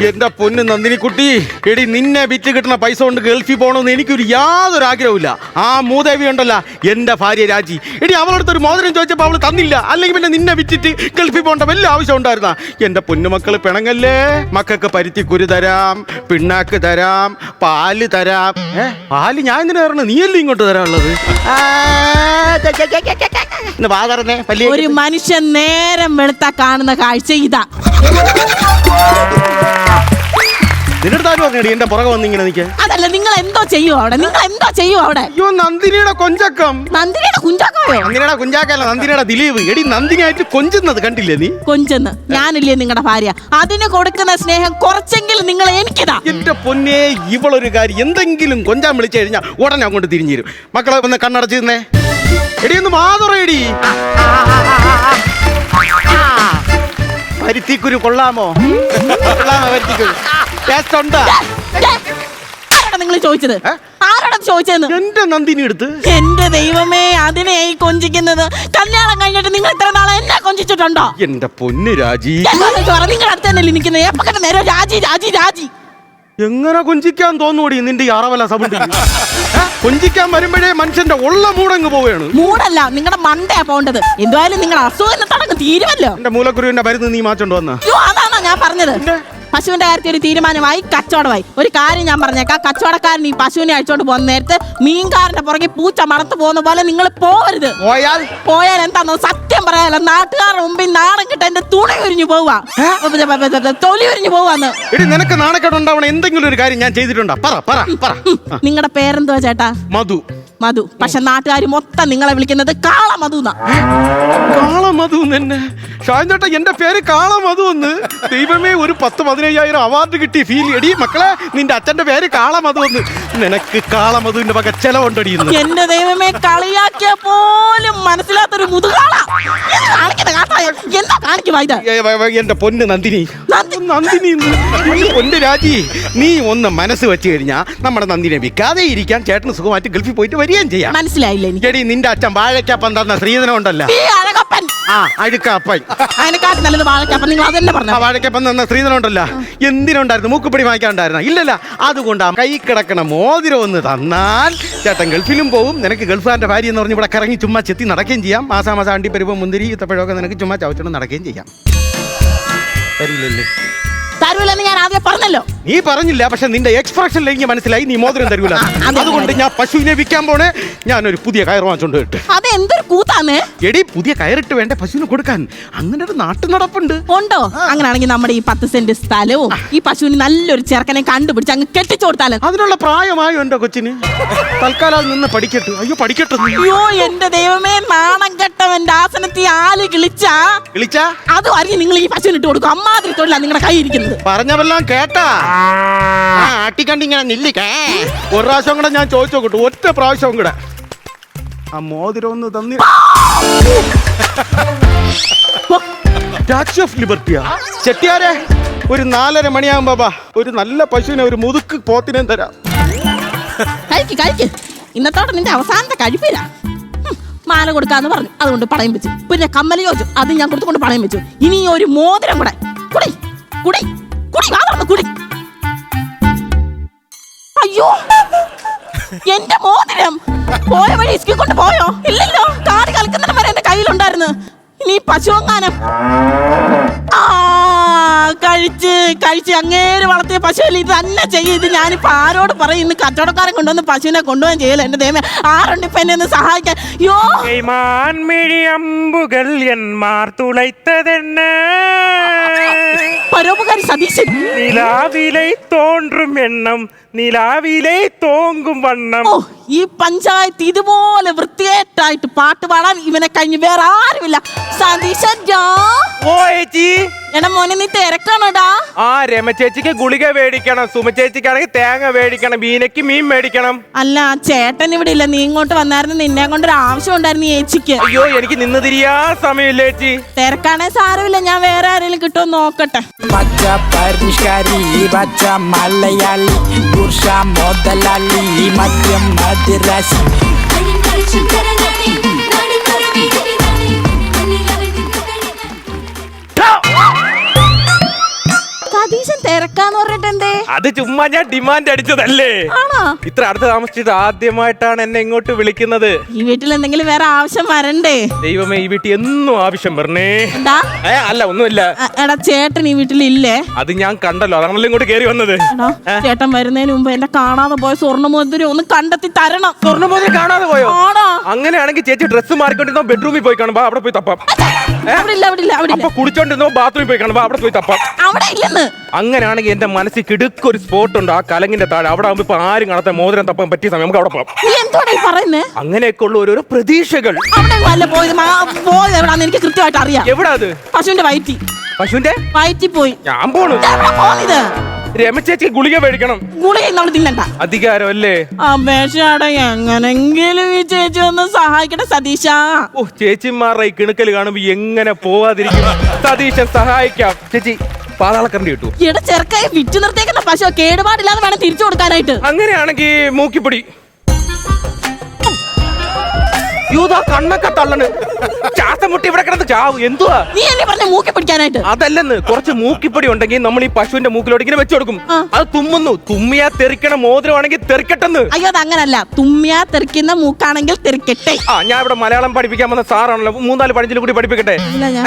എന്റെ പൊന്ന് നന്ദിനിക്കുട്ടി, എടി നിന്നെ വിറ്റ് കിട്ടുന്ന പൈസ കൊണ്ട് ഗൾഫിൽ പോകണമെന്ന് എനിക്കൊരു യാതൊരു ആഗ്രഹമില്ല. ആ മൂദേവി ഉണ്ടല്ല എന്റെ ഭാര്യ രാജി, എടി അവളടുത്തൊരു മോതിരം ചോദിച്ചപ്പോൾ അവള് തന്നില്ല. അല്ലെങ്കിൽ പിന്നെ നിന്നെ വിറ്റിട്ട് ഗൾഫിൽ പോകേണ്ട വല്ല ആവശ്യം ഉണ്ടായിരുന്ന? എന്റെ പൊന്നുമക്കള് പിണങ്ങല്ലേ. മക്കൾക്ക് പരുത്തിക്കുരു തരാം, പിണ്ണാക്ക് തരാം, പാല് തരാം. പാല് ഞാൻ എന്തിനാ പറഞ്ഞത്? നീയല്ലേ ഇങ്ങോട്ട് തരാനുള്ളത്. ഒരു മനുഷ്യൻ നേരം വെളുത്ത കാണുന്ന കാഴ്ച ഇതാ. നിന്നെടുത്ത് ആര് പറഞ്ഞടി എന്റെ പുറകെ വന്നിങ്ങനെ നിൽക്കാൻ? അതല്ല, നിങ്ങൾ എന്തോ ചെയ്യൂ അവിടെ, നിങ്ങൾ എന്തോ ചെയ്യൂ അവിടെ? അയ്യോ, നന്ദിനിയുടെ കൊഞ്ചക്കം. നന്ദിനിയുടെ കുഞ്ചാക്കോ? നന്ദിനിയുടെ കുഞ്ചാക്കല്ല, നന്ദിനിയുടെ ദിലീപ്. എടി നന്ദിനിയായിട്ട് കൊഞ്ചുന്നത് കണ്ടില്ലേ നീ? കൊഞ്ചെന്ന് ഞാനില്ലേ നിങ്ങളുടെ ഭാര്യ? അതിന് കൊടുക്കുന്ന സ്നേഹം കുറച്ചെങ്കിലും നിങ്ങൾ എനിക്കിതാ. എന്റെ പൊന്നേ, ഇവളൊരു കാര്യം എന്തെങ്കിലും കൊഞ്ചാൻ വിളിച്ചു കഴിഞ്ഞാൽ ഉടനെ അങ്ങോട്ട് തിരിഞ്ഞിരും. മക്കളെ ഒന്ന് കണ്ണടച്ചിരുന്നേ. എടി ഒന്ന് മാതുറയടി. പരുത്തിക്കുരു കൊള്ളാമോ? കൊള്ളാമോ പരുത്തിക്കുരു? ടേസ്റ്റ് ഉണ്ടോ? ആരാടാ നിങ്ങൾ ചോദിച്ചത്? ആരാടാ ചോദിച്ചതെന്ന്? എന്റെ നന്ദിനി എടുത്ത്. എന്റെ ദൈവമേ, അതിനെ കൊഞ്ചിക്കുന്നത്. കല്യാണം കഴിഞ്ഞിട്ട് നിങ്ങൾ ഇത്ര നാളെ എന്നെ കൊഞ്ചിച്ചിട്ടുണ്ടോ? എന്റെ പൊന്ന് രാജി, നിങ്ങൾ അടുത്ത് തന്നെ നിൽക്കുന്നത്. എപ്പോ കണ്ട നേരം രാജി രാജി രാജി. എങ്ങനെ കൊഞ്ചിക്കാൻ തോന്നൂടി നിന്റെ അറവല സൗണ്ട്? കൊഞ്ചിക്കാൻ വരുമ്പോഴേ മനുഷ്യന്റെ ഉള്ള മൂടങ്ങ് പോവുകയാണ്. മൂടല്ല, നിങ്ങളുടെ മണ്ടയാ പോണ്ടത്. എന്തായാലും നിങ്ങളുടെ അസുഖം തീരുമല്ലോ. എന്റെ മൂലക്കുരുവിന്റെ മരുന്ന് നീ മാറ്റോണ്ട് വന്ന? അതാണോ ഞാൻ പറഞ്ഞത്? പശുവിന്റെ കാര്യത്തിൽ ഒരു തീരുമാനമായി, കച്ചവടമായി. ഒരു കാര്യം ഞാൻ പറഞ്ഞേക്കാം, കച്ചവടക്കാരൻ ഈ പശുവിനെ അഴിച്ചോണ്ട് പോകുന്ന നേരത്ത് മീൻകാരന്റെ പുറകെ പൂച്ച മണത്ത് പോകുന്ന പോലെ നിങ്ങൾ പോവരുത്. പോയാൽ എന്താണോ സത്യം പറയാലോ, നാട്ടുകാരുടെ മുമ്പിൽ നാണം കിട്ട എന്റെ തുണി ഉരിഞ്ഞു പോവാ, തൊലി ഉരിഞ്ഞു പോവാന്ന്. നിനക്ക് നാണക്കേടുണ്ടാവണം എന്തെങ്കിലും ഒരു കാര്യം ഞാൻ ചെയ്തിട്ടുണ്ടോ? നിങ്ങളുടെ പേരെന്തുവാ ചേട്ടാ? മധു. മധു. പക്ഷെ നാട്ടുകാർ മൊത്തം നിങ്ങളെ വിളിക്കുന്നത് കാളമധു. കാളമധു തന്നെ ഷാൻചേട്ടാ, എന്റെ പേര് കാളമധു എന്ന്. ദൈവമേ, ഒരു 10-15,000 അവാർഡ് കിട്ടി ഫീൽ. എടി മക്കളെ, നിന്റെ അച്ഛന്റെ പേര് കാളമധു എന്ന്. നിനക്ക് കാളമധുവിന്റെ വക ചെലവുണ്ടടി. എന്റെ ദൈവമേ, കളിയാക്കിയ പോലും മനസ്സിലാത്തൊരു മുതുകാള. എന്താ കാണിക്കുവാ? എന്റെ പൊന്ന് നന്ദിനി, നന്ദിനി പൊന്ന് രാജി, നീ ഒന്ന് മനസ്സ് വെച്ച് കഴിഞ്ഞാ നമ്മുടെ നന്ദിനെ വിൽക്കാതെ ഇരിക്കാൻ ചേട്ടന് സുഖമായിട്ട് ഗൾഫിൽ പോയിട്ട് വരികയും ചെയ്യാം. മനസ്സിലായില്ലേ? എടി നിന്റെ അച്ഛൻ വാഴക്കപ്പം തന്ന ശ്രീധനം ഉണ്ടല്ലോ, അഴുക്കപ്പൻ. അതിനെക്കാട്ടും നല്ലത് വാഴക്കപ്പം. നിങ്ങൾ അതന്നെ പറഞ്ഞു. വാഴക്കപ്പം തന്ന ശ്രീധനം ഉണ്ടല്ലോ, എന്തിനുണ്ടായിരുന്നു? മൂക്കുപിടി വാങ്ങിക്കാണ്ടായിരുന്ന? ഇല്ലല്ല. അതുകൊണ്ട് കൈ കിടക്കണ മോതിരം ഒന്ന് തന്നാൽ ചേട്ടൻ ഗൾഫിലും പോവും. നിനക്ക് ഗൾഫുകാരന്റെ ഭാര്യ എന്ന് പറഞ്ഞ് ഇവിടെ കറങ്ങി ചുമ്മാ ചെത്തി നടക്കുകയും ചെയ്യാം. മാസാമാസം അണ്ടിപ്പരിപ്പ് മുന്തിരി ഈത്തപ്പഴമൊക്കെ നിനക്ക് ചുമ്മാ ചവച്ചോണ്ട് നടക്കുകയും ചെയ്യാം. തരില്ലല്ലേ? തരൂലെന്ന് ഞാൻ ആദ്യം പറഞ്ഞല്ലോ. നീ പറഞ്ഞില്ല, പക്ഷെ നിന്റെ എക്സ്പ്രഷനിൽ എനിക്ക് മനസ്സിലായി നീ മോതിരം തരൂല. അതുകൊണ്ട് ഞാൻ പശുവിനെ വിൽക്കാൻ പോണേ. ഞാനൊരു പുതിയ കയർ വാങ്ങിച്ചോണ്ട് കിട്ടും. അത് എന്തൊരു കൂത്താന്ന്? എടി, പുതിയ കയറിട്ട് വേണ്ട പശുവിന് കൊടുക്കാൻ. അങ്ങനെ ഒരു നാട്ടു നടപ്പുണ്ട്. ഉണ്ടോ? അങ്ങനെയാണെങ്കിൽ നമ്മുടെ ഈ 10 സെന്റ് സ്ഥലവും ഈ പശുവിന് നല്ലൊരു ചെറുക്കനെ കണ്ടുപിടിച്ച് അങ്ങ് കെട്ടിച്ചു കൊടുത്താലോ? അതിനുള്ള പ്രായമായോ എന്റെ കൊച്ചിന്? തൽക്കാലം നിന്ന് പഠിക്കട്ടെ. അയ്യോ, പഠിക്കട്ടെ. അയ്യോ എന്റെ ദൈവമേ, നാണം കെട്ടവന്റെ ആസനത്തിൽ ആല് കിളിച്ചാ അത് അറിഞ്ഞ് നിങ്ങൾ ഈ പശുവിന് ഇട്ട് കൊടുക്കും. അമ്മാതിരി തൊഴിലാ നിങ്ങളുടെ കൈ ഇരിക്കുന്നത്. പറഞ്ഞവെല്ലാം കേട്ടാ? ആട്ടിക്കണ്ടിങ്ങനെ നില്ലിക്കേ. ഒരു പ്രാവശ്യം കൂടെ ഞാൻ ചോദിച്ചു നോക്കട്ടെ, ഒറ്റ പ്രാവശ്യം കൂടെ. ആ മോതിരം ഒന്ന് തന്നി. Statue of ലിബർട്ടിയാ? ചെട്ടിയാരെ, ഒരു 4:30 മണിയാകുമ്പോ ഒരു നല്ല പശുവിനെ, ഒരു മുതുക്ക് പോത്തിനെ തരാം. കഴിക്ക്. ഇന്നത്തോടെ നിന്റെ അവസാനത്തെ കഴിപ്പില്ല. മാല കൊടുക്കാന്ന് പറഞ്ഞു, അതുകൊണ്ട് പണയം വെച്ചു. പിന്നെ കമ്മല് ചോദിച്ചു, അത് ഞാൻ കൊടുത്തുകൊണ്ട് പണയം വെച്ചു. ഇനി ഒരു മോതിരം കൂടെ. കുടി. അയ്യോ, എന്റെ മോതിരം പോയ വഴി ഇസ്കി കൊണ്ട് പോയോ? ഇല്ലല്ലോ, കാട് കളിക്കുന്നിടം വരെ എന്റെ കയ്യിലുണ്ടായിരുന്നു. ഇനി പശുവെങ്ങാനം കഴിച്ച് അങ്ങേര് വളർത്തിയ പശുവല്ല ഇത് തന്നെ ചെയ്യും. ഇത് ഞാനിപ്പോ ആരോട് പറയും? ഇന്ന് കച്ചവടക്കാരൻ കൊണ്ടുവന്ന് പശുവിനെ കൊണ്ടുപോകാൻ ചെയ്യല. എന്റെ ദൈവമേ, ആരുണ്ട് ഇപ്പൊ എന്നെ ഒന്ന് സഹായിക്കാൻ? യോ അമ്പുകൾ എന്മാർ തുളൈത്തതെന്ന പരോപകാരി സതീശൻ. നിലാവിലെ തോன்றுം എണ്ണം നിലാവിലെ തോങ്കും വണ്ണം. ഓ, ഈ പഞ്ചായത്ത് ഇതുപോലെ വൃത്തികേട്ടായിട്ട് പാട്ട് പാടാൻ ഇവനെ കഴിഞ്ഞ് വേറെ ആരുമില്ല. സതീശൻ എടാ മോനെ, നീ തിരക്കണോടാ? ആ, രമ ചേച്ചിക്ക് ഗുളിക മേടിക്കണം, സുമ ചേച്ചിക്കാണെങ്കിൽ തേങ്ങ മേടിക്കണം, മീനയ്ക്ക് മീൻ മേടിക്കണം. അല്ല, ചേട്ടൻ ഇവിടെ ഇല്ല. നീ ഇങ്ങോട്ട് വന്നായിരുന്നു, നിന്നെ കൊണ്ടൊരു ആവശ്യം ഉണ്ടായിരുന്നു ചേച്ചിക്ക്. അയ്യോ, എനിക്ക് നിന്ന് തിരിയാ സമയമില്ല ചേച്ചി. തിരക്കാണേ സാരമില്ല, ഞാൻ വേറെ ആരെങ്കിലും കിട്ടുമോ നോക്കട്ടെ. പച്ച പരിഷ്കാരി, പച്ച മലയാളി, പുരുഷ മുതലാളി, മദ്യം മദ്രാസി. സതീശൻ തിരക്കാൻ തരാന്ന് പറഞ്ഞിട്ട് എന്തേ? അത് ചുമ്മാ ഞാൻ ഡിമാൻഡ് അടിച്ചതല്ലേ. ആണോ? ഇത്ര അടുത്ത് താമസിച്ചിട്ട് ആദ്യമായിട്ടാണ് എന്നെ ഇങ്ങോട്ട് വിളിക്കുന്നത്. ഈ വീട്ടിൽ എന്തെങ്കിലും വേറെ ആവശ്യം വരണ്ടേ? ദൈവമേ, ഈ വീട്ടിൽ എന്നും ആവശ്യം വരണേ. എന്താ? അല്ല ഒന്നുമില്ല. എടാ ചേട്ടൻ ഈ വീട്ടിലില്ലേ? അത് ഞാൻ കണ്ടല്ലോ, അതാണല്ലോ ഇങ്ങോട്ട് കേറി വന്നത്. എടാ ചേട്ടൻ വരുന്നതിന് മുമ്പ് എന്റെ കാണാതെ പോയ സ്വർണ്ണമോതിരം ഒന്ന് കണ്ടെത്തി തരണം. സ്വർണ്ണമോതിരം കാണാതെ പോയോ? ആണോ? അങ്ങനെയാണെങ്കിൽ ചേച്ചി ഡ്രസ്സ് മാറിക്കൊണ്ടിരുന്നോ ബെഡ്റൂമിൽ പോയി കാണുമ്പോ അവിടെ പോയി തപ്പാം. അവിടെ ഇല്ല, അവിടെ ഇല്ല, അവിടെ ഇല്ല. അപ്പൊ കുടിച്ചോണ്ടിരുന്നോ ബാത്റൂമിൽ പോയി കാണുമ്പോ അവിടെ പോയി തപ്പാം. അവിടെ ഇല്ലെന്ന്. അങ്ങനെയാണെങ്കിൽ എന്റെ മനസ്സിൽ കിടുക്കൊരു സ്പോട്ട് ഉണ്ട്, ആ കലങ്ങിന്റെ താഴെ. അവിടെ ആകുമ്പോ ഇപ്പൊ ആരും കാണാത്ത മോതിരം തപ്പാൻ പറ്റിയ സമയം നമുക്ക് അവിടെ പോകാം. നീ എന്തോടാ ഈ പറയുന്നേ? അങ്ങനെയൊക്കെ ഉള്ള ഓരോരോ പ്രതീക്ഷകൾ. അവിടെ അല്ല പോയത്, പോയത് എവിടാന്ന് എനിക്ക് കൃത്യമായിട്ട് അറിയാം. എവിടാ അത്? പശുവിന്റെ വയറ്റി. പശുവിന്റെ വയറ്റി പോയി. ഞാൻ പോണു. പോയത് രമചേച്ചി ഗുളിക മേടിക്കണം. ഗുളിക നമ്മൾ തിന്നണ്ട. അധികാരം അല്ലേ? അപേക്ഷയുടെ എങ്ങനെങ്കിലും ഈ ചേച്ചി ഒന്ന് സഹായിക്കട്ടെ സതീശ. ഓ, ചേച്ചിമാരുടെ ഈ കിണുക്കൽ കാണുമ്പോ എങ്ങനെ പോവാതിരിക്കും? സതീശൻ സഹായിക്കാം. ചേച്ചി പാതാളക്കരണ്ടി കിട്ടൂ. ഇവിടെ ചെറുക്കായി വിറ്റ് നിർത്തേക്കുന്ന പശു കേടുപാടില്ലാതെ വേണം തിരിച്ചു കൊടുക്കാനായിട്ട്. അങ്ങനെയാണെങ്കിൽ മൂക്കിപ്പൊടി. യൂതാ കണ്ണൊക്കെ തള്ളണ്. ശ്വാസം മുട്ടി ഇവിടെ കിടന്ന് ചാവും. എന്തുവാ നീ എന്നെ പറഞ്ഞ മൂക്കി പിടിക്കാനായിട്ട്? അതല്ലെന്ന്, കുറച്ച് മൂക്കിപ്പൊടി ഉണ്ടെങ്കിൽ നമ്മൾ ഈ പശുവിന്റെ മൂക്കിലോട്ട് ഇങ്ങനെ വെച്ചു കൊടുക്കും. അത് തുമ്മുന്നു. തുമ്മിയാ തെറിക്കണ മോതിരമാണെങ്കിൽ തെറിക്കട്ടെന്ന്. അയ്യോ അത് അങ്ങനല്ല, തുമ്മിയാ തെറിക്കുന്ന മൂക്കാണെങ്കിൽ തെറിക്കട്ടെ. ഞാൻ ഇവിടെ മലയാളം പഠിപ്പിക്കാൻ വന്ന സാറാണല്ലോ, 3-4 പഴഞ്ചിൽ കൂടി പഠിപ്പിക്കട്ടെ. ഇല്ല, ഞാൻ